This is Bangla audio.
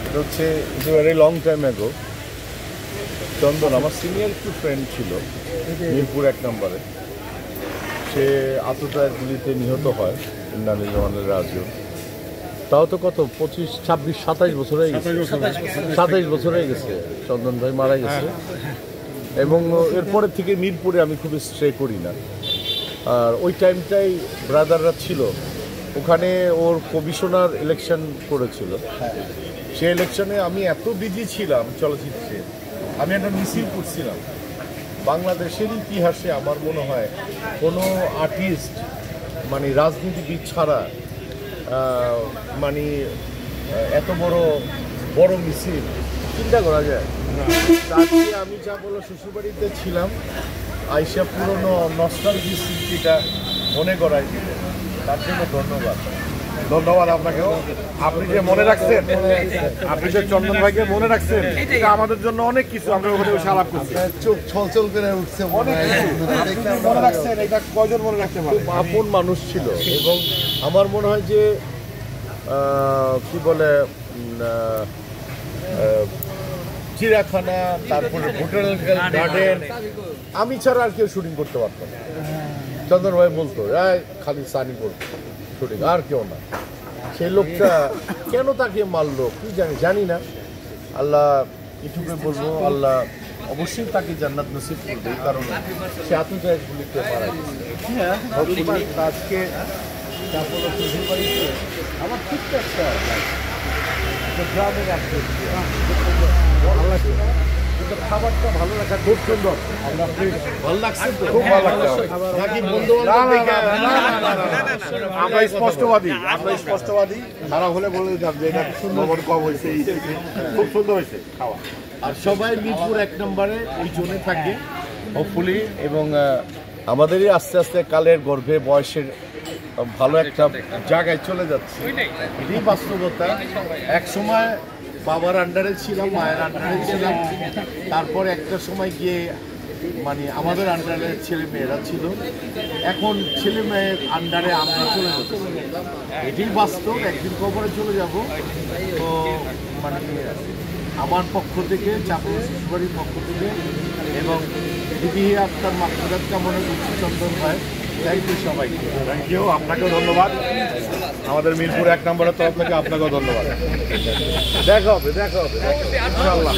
এটা হচ্ছে ভেরি লং টাইম অ্যাগো। চন্দন আমার সিনিয়র একটু ফ্রেন্ড ছিল মিরপুর 1 নম্বরে। সে আততায়ের গুলিতে নিহত হয়, ইন্নালিল্লাহি ওয়া ইন্না ইলাইহি রাজিউন। তাও তো কত 25, 26, 27 বছর হয়ে গেছে। 27 বছর হয়ে গেছে চন্দন ভাই মারা গেছে। এবং এরপরের থেকে মিরপুরে আমি খুব স্ট্রে করি না। আর ওই টাইমটাই ব্রাদাররা ছিল ওখানে, ওর কমিশনার ইলেকশন করেছিল। সেই ইলেকশনে আমি এত বিজি ছিলাম চলচ্চিত্রে, আমি একটা মিছিল করছিলাম। বাংলাদেশের ইতিহাসে আমার মনে হয় কোনো আর্টিস্ট মানে রাজনীতিবিদ ছাড়া মানে এত বড় মিছিল চিন্তা করা যায়। আজকে আমি যা বলো শ্বশুরবাড়িতে ছিলাম, আইসা পুরনো নস্টালজিক স্মৃতিটা মনে করাই দিল, তার জন্য ধন্যবাদ। ধন্যবাদ আপনাকেও। আপনি যে মনে রাখছেন, আপনি যে চন্দন ভাইকে মনে রাখছেন, এটা আমাদের জন্য অনেক কিছু। আমরা ওখানে বসে আলাপ করছি, চোখ ছলছল করে উঠছে। মনে রাখছেন, এটা কয়জন মনে রাখতে পারে? খুব আপন মানুষ ছিল। এবং আমার মনে হয় যে কি বলে চিড়িয়াখানা, তারপরে বোটানিক্যাল গার্ডেন, আমি ছাড়া আর কেউ শুটিং করতে পারতাম না। চন্দন ভাই বলতো খালি সানি করতো শুটিং, আর কেউ না। সেই লোকটা কেন তাকে মারলো কি জানি না। আল্লাহ এটুকু বলবো, আল্লাহ অবশ্যই তাকে জান্নাত নসিব করবে, কারণ সে আততায়ীর গুলিতে মারা গেছে। আজকে আমার ঠিকঠাক গ্রামের খাবারটা ভালো লাগা, খুব সুন্দর। ভালো লাগছে তো? খুব ভালো লাগছে। আমরা স্পষ্টবাদী, খারাপ হলে বলে দিতাম যে এটা লবণ কম হয়েছে, খুব সুন্দর হয়েছে খাওয়া। আর সবাই মিরপুর 1 নম্বরে ওই জোনে থাকে হোপফুলি। এবং আমাদেরই আস্তে আস্তে কালের গর্ভে বয়সের ভালো একটা জায়গায় চলে যাচ্ছে, এটাই বাস্তবতা। এক সময় বাবার আন্ডারে ছিলাম, মায়ের আন্ডারে ছিলাম, তারপর একটা সময় গিয়ে মানে আমাদের আন্ডারে ছেলে মেয়েরা ছিল, এখন ছেলে মেয়ের আন্ডারে আমরা চলে যাচ্ছি। এটাই বাস্তব, একদিন কবরে চলে যাব। তো মানে আমার পক্ষ থেকে, চাপড়া শ্বশুরবাড়ির পক্ষ থেকে, এবং দিদি আপনার মাকসুদাত কামনা করছি চন্দন ভাই। থ্যাংক ইউ সবাইকে। থ্যাংক ইউ, আপনাকেও ধন্যবাদ। আমাদের মিরপুর 1 নম্বরের তরফ থেকে আপনাকেও ধন্যবাদ। দেখা হবে ইনশাআল্লাহ।